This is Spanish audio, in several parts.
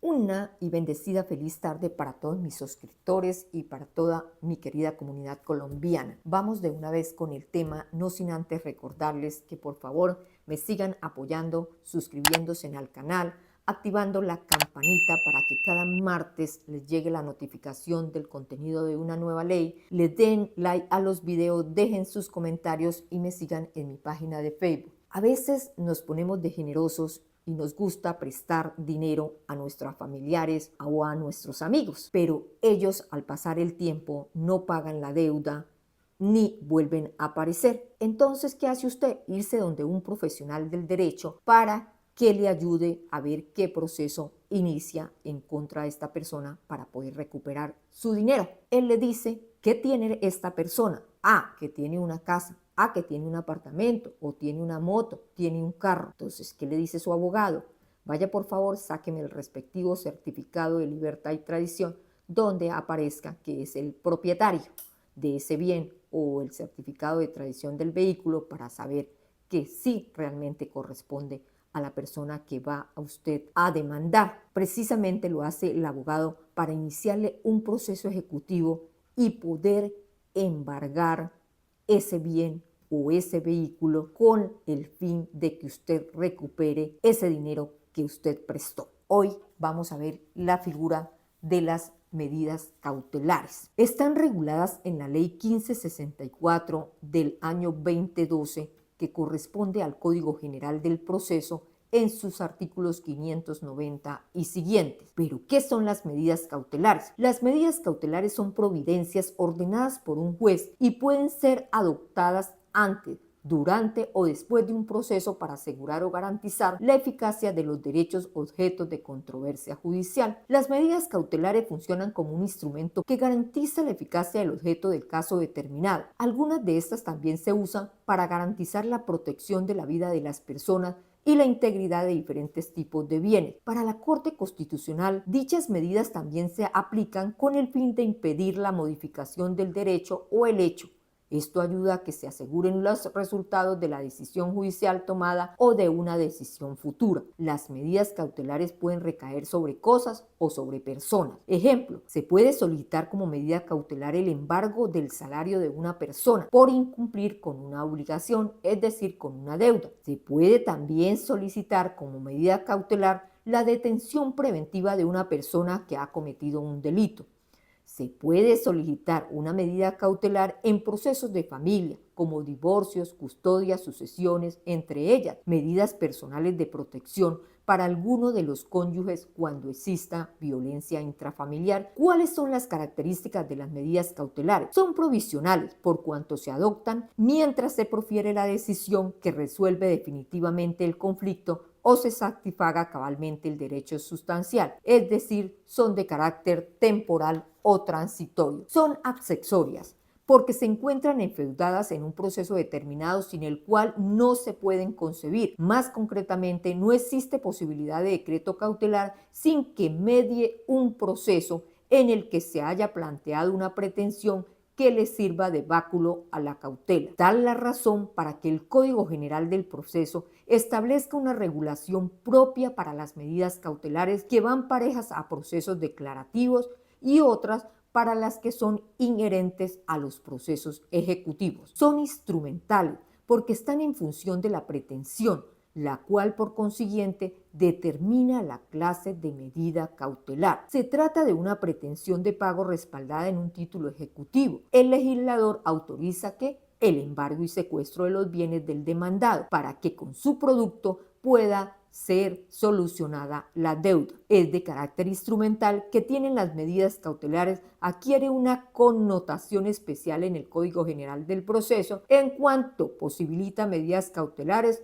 Una y bendecida feliz tarde para todos mis suscriptores y para toda mi querida comunidad colombiana. Vamos de una vez con el tema, no sin antes recordarles que por favor me sigan apoyando, suscribiéndose al canal, activando la campanita para que cada martes les llegue la notificación del contenido de una nueva ley, le den like a los videos, dejen sus comentarios y me sigan en mi página de Facebook. A veces nos ponemos de generosos y nos gusta prestar dinero a nuestros familiares o a nuestros amigos, pero ellos al pasar el tiempo no pagan la deuda ni vuelven a aparecer. Entonces, ¿qué hace usted? Irse donde un profesional del derecho para que le ayude a ver qué proceso inicia en contra de esta persona para poder recuperar su dinero. Él le dice, ¿qué tiene esta persona? Que tiene una casa. Que tiene un apartamento o tiene una moto, tiene un carro. Entonces, ¿qué le dice su abogado? Vaya por favor, sáqueme el respectivo certificado de libertad y tradición donde aparezca que es el propietario de ese bien o el certificado de tradición del vehículo para saber que sí realmente corresponde a la persona que va a usted a demandar. Precisamente lo hace el abogado para iniciarle un proceso ejecutivo y poder embargar ese bien o ese vehículo con el fin de que usted recupere ese dinero que usted prestó. Hoy vamos a ver la figura de las medidas cautelares. Están reguladas en la Ley 1564 del año 2012, que corresponde al Código General del Proceso en sus artículos 590 y siguientes. ¿Pero qué son las medidas cautelares? Las medidas cautelares son providencias ordenadas por un juez y pueden ser adoptadas antes, durante o después de un proceso para asegurar o garantizar la eficacia de los derechos objetos de controversia judicial. Las medidas cautelares funcionan como un instrumento que garantiza la eficacia del objeto del caso determinado. Algunas de estas también se usan para garantizar la protección de la vida de las personas y la integridad de diferentes tipos de bienes. Para la Corte Constitucional, dichas medidas también se aplican con el fin de impedir la modificación del derecho o el hecho. Esto ayuda a que se aseguren los resultados de la decisión judicial tomada o de una decisión futura. Las medidas cautelares pueden recaer sobre cosas o sobre personas. Ejemplo, se puede solicitar como medida cautelar el embargo del salario de una persona por incumplir con una obligación, es decir, con una deuda. Se puede también solicitar como medida cautelar la detención preventiva de una persona que ha cometido un delito. Se puede solicitar una medida cautelar en procesos de familia, como divorcios, custodias, sucesiones, entre ellas medidas personales de protección para alguno de los cónyuges cuando exista violencia intrafamiliar. ¿Cuáles son las características de las medidas cautelares? Son provisionales por cuanto se adoptan mientras se profiere la decisión que resuelve definitivamente el conflicto o se satisfaga cabalmente el derecho sustancial, es decir, son de carácter temporal o transitorio. Son accesorias porque se encuentran enfeudadas en un proceso determinado sin el cual no se pueden concebir. Más concretamente, no existe posibilidad de decreto cautelar sin que medie un proceso en el que se haya planteado una pretensión que le sirva de báculo a la cautela. Tal la razón para que el Código General del Proceso establezca una regulación propia para las medidas cautelares que van parejas a procesos declarativos y otras para las que son inherentes a los procesos ejecutivos. Son instrumentales porque están en función de la pretensión, la cual por consiguiente determina la clase de medida cautelar. Se trata de una pretensión de pago respaldada en un título ejecutivo. El legislador autoriza que el embargo y secuestro de los bienes del demandado para que con su producto pueda ser solucionada la deuda. Es de carácter instrumental que tienen las medidas cautelares, adquiere una connotación especial en el Código General del Proceso en cuanto posibilita medidas cautelares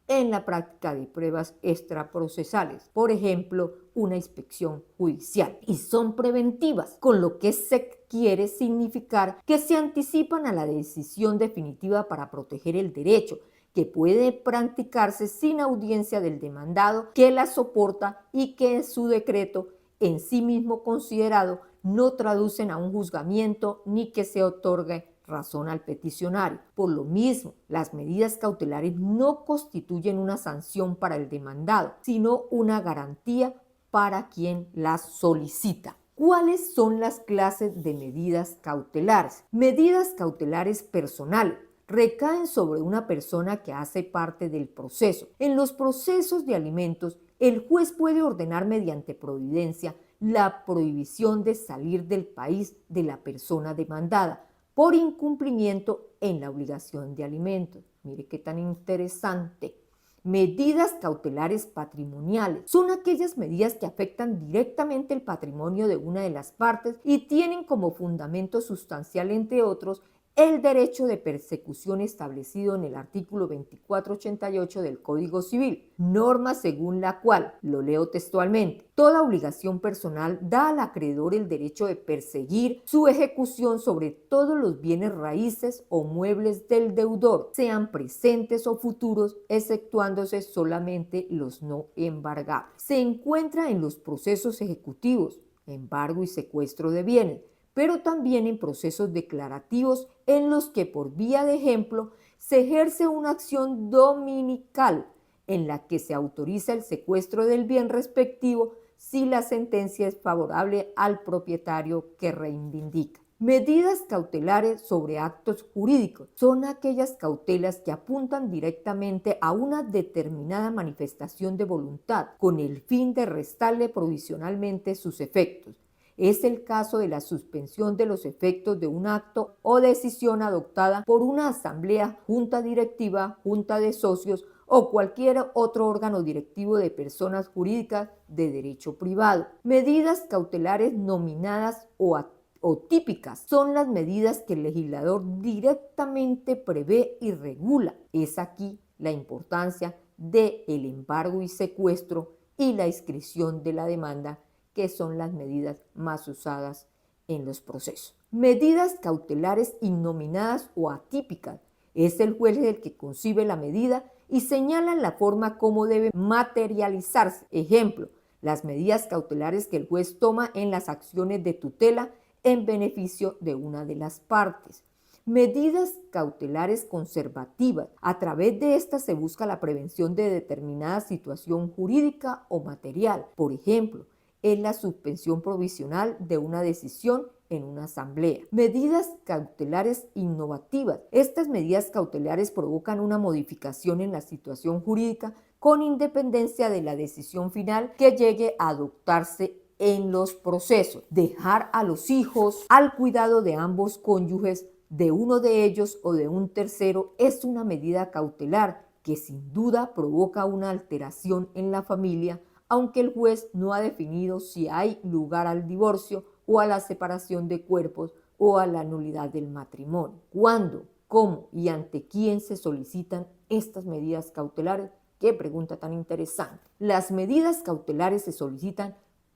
en la práctica de pruebas extraprocesales, por ejemplo, una inspección judicial, y son preventivas, con lo que se quiere significar que se anticipan a la decisión definitiva para proteger el derecho, que puede practicarse sin audiencia del demandado que la soporta y que en su decreto en sí mismo considerado no traducen a un juzgamiento ni que se otorgue razón al peticionario. Por lo mismo, las medidas cautelares no constituyen una sanción para el demandado, sino una garantía para quien las solicita. ¿Cuáles son las clases de medidas cautelares? Medidas cautelares personales. Recaen sobre una persona que hace parte del proceso. En los procesos de alimentos, el juez puede ordenar mediante providencia la prohibición de salir del país de la persona demandada por incumplimiento en la obligación de alimentos. Mire qué tan interesante. Medidas cautelares patrimoniales son aquellas medidas que afectan directamente el patrimonio de una de las partes y tienen como fundamento sustancial, entre otros, el derecho de persecución establecido en el artículo 2488 del Código Civil, norma según la cual, lo leo textualmente, toda obligación personal da al acreedor el derecho de perseguir su ejecución sobre todos los bienes raíces o muebles del deudor, sean presentes o futuros, exceptuándose solamente los no embargables. Se encuentra en los procesos ejecutivos, embargo y secuestro de bienes, pero también en procesos declarativos en los que, por vía de ejemplo, se ejerce una acción dominical en la que se autoriza el secuestro del bien respectivo si la sentencia es favorable al propietario que reivindica. Medidas cautelares sobre actos jurídicos son aquellas cautelas que apuntan directamente a una determinada manifestación de voluntad con el fin de restarle provisionalmente sus efectos. Es el caso de la suspensión de los efectos de un acto o decisión adoptada por una asamblea, junta directiva, junta de socios o cualquier otro órgano directivo de personas jurídicas de derecho privado. Medidas cautelares nominadas o típicas son las medidas que el legislador directamente prevé y regula. Es aquí la importancia del embargo y secuestro y la inscripción de la demanda, que son las medidas más usadas en los procesos. Medidas cautelares innominadas o atípicas. Es el juez el que concibe la medida y señala la forma como debe materializarse. Ejemplo, las medidas cautelares que el juez toma en las acciones de tutela en beneficio de una de las partes. Medidas cautelares conservativas. A través de estas se busca la prevención de determinada situación jurídica o material. Por ejemplo, es la suspensión provisional de una decisión en una asamblea. Medidas cautelares innovativas. Estas medidas cautelares provocan una modificación en la situación jurídica con independencia de la decisión final que llegue a adoptarse en los procesos. Dejar a los hijos al cuidado de ambos cónyuges, de uno de ellos o de un tercero, es una medida cautelar que sin duda provoca una alteración en la familia, aunque el juez no ha definido si hay lugar al divorcio o a la separación de cuerpos o a la nulidad del matrimonio. ¿Cuándo, cómo y ante quién se solicitan estas medidas cautelares? Qué pregunta tan interesante. Las medidas cautelares se solicitan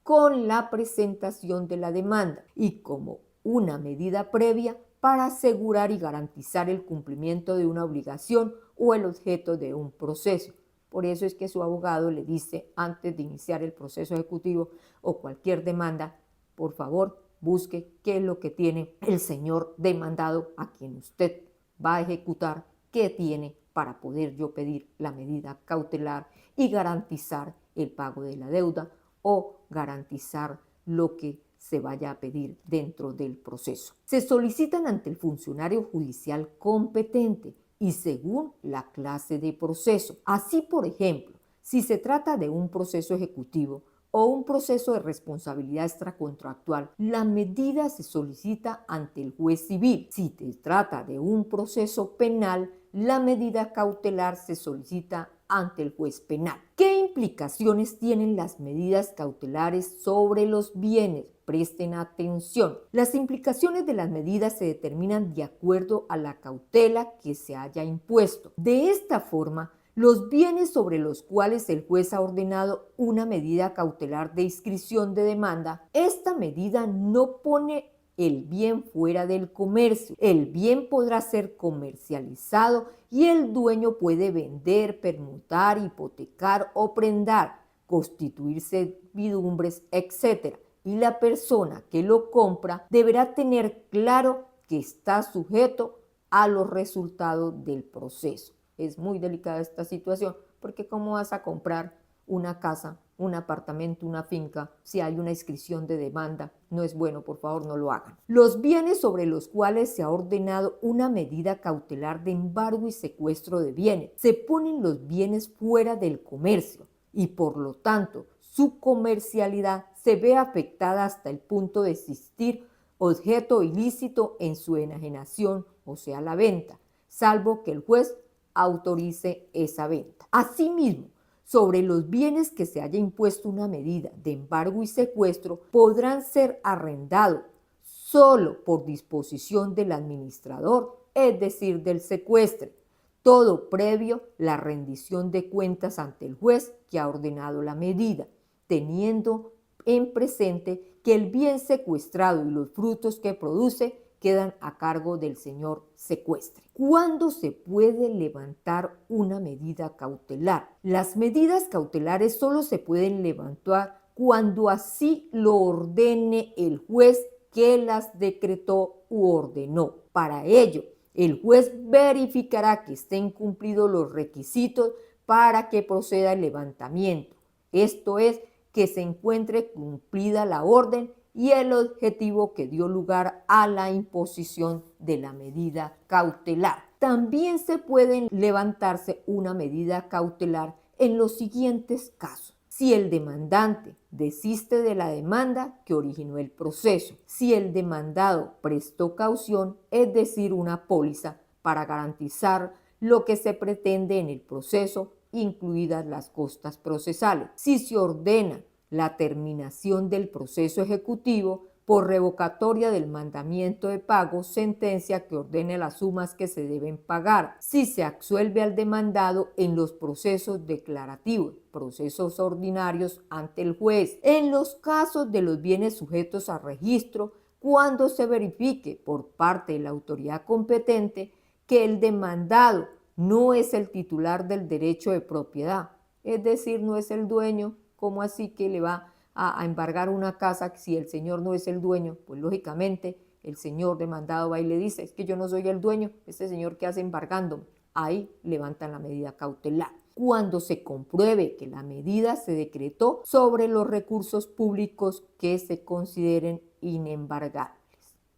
con la presentación de la demanda y como una medida previa para asegurar y garantizar el cumplimiento de una obligación o el objeto de un proceso. Por eso es que su abogado le dice antes de iniciar el proceso ejecutivo o cualquier demanda, por favor, busque qué es lo que tiene el señor demandado a quien usted va a ejecutar, qué tiene para poder yo pedir la medida cautelar y garantizar el pago de la deuda o garantizar lo que se vaya a pedir dentro del proceso. Se solicitan ante el funcionario judicial competente y según la clase de proceso. Así, por ejemplo, si se trata de un proceso ejecutivo o un proceso de responsabilidad extracontractual, la medida se solicita ante el juez civil. Si se trata de un proceso penal, la medida cautelar se solicita ante el juez penal. ¿Qué implicaciones tienen las medidas cautelares sobre los bienes? Presten atención. Las implicaciones de las medidas se determinan de acuerdo a la cautela que se haya impuesto. De esta forma, los bienes sobre los cuales el juez ha ordenado una medida cautelar de inscripción de demanda, esta medida no pone el bien fuera del comercio. El bien podrá ser comercializado y el dueño puede vender, permutar, hipotecar o prendar, constituir servidumbres, etc. Y la persona que lo compra deberá tener claro que está sujeto a los resultados del proceso. Es muy delicada esta situación porque ¿cómo vas a comprar una casa un apartamento, una finca, si hay una inscripción de demanda, no es bueno, por favor no lo hagan. Los bienes sobre los cuales se ha ordenado una medida cautelar de embargo y secuestro de bienes. Se ponen los bienes fuera del comercio y por lo tanto su comercialidad se ve afectada hasta el punto de existir objeto ilícito en su enajenación, o sea, la venta, salvo que el juez autorice esa venta. Asimismo, sobre los bienes que se haya impuesto una medida de embargo y secuestro podrán ser arrendados solo por disposición del administrador, es decir, del secuestre, todo previo la rendición de cuentas ante el juez que ha ordenado la medida, teniendo en presente que el bien secuestrado y los frutos que produce quedan a cargo del señor secuestre. ¿Cuándo se puede levantar una medida cautelar? Las medidas cautelares solo se pueden levantar cuando así lo ordene el juez que las decretó u ordenó. Para ello, el juez verificará que estén cumplidos los requisitos para que proceda el levantamiento. Esto es, que se encuentre cumplida la orden y el objetivo que dio lugar a la imposición de la medida cautelar. También se puede levantarse una medida cautelar en los siguientes casos. Si el demandante desiste de la demanda que originó el proceso, si el demandado prestó caución, es decir, una póliza para garantizar lo que se pretende en el proceso, incluidas las costas procesales. Si se ordena la terminación del proceso ejecutivo por revocatoria del mandamiento de pago, sentencia que ordene las sumas que se deben pagar. Si se absuelve al demandado en los procesos declarativos, procesos ordinarios ante el juez. En los casos de los bienes sujetos a registro, cuando se verifique por parte de la autoridad competente que el demandado no es el titular del derecho de propiedad, es decir, no es el dueño. ¿Cómo así que le va a embargar una casa si el señor no es el dueño? Pues lógicamente el señor demandado va y le dice, es que yo no soy el dueño, este señor que hace embargándome. Ahí levantan la medida cautelar. Cuando se compruebe que la medida se decretó sobre los recursos públicos que se consideren inembargables.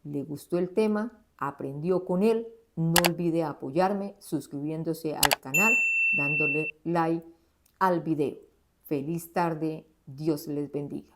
¿Le gustó el tema? ¿Aprendió con él? No olvide apoyarme suscribiéndose al canal, dándole like al video. Feliz tarde, Dios les bendiga.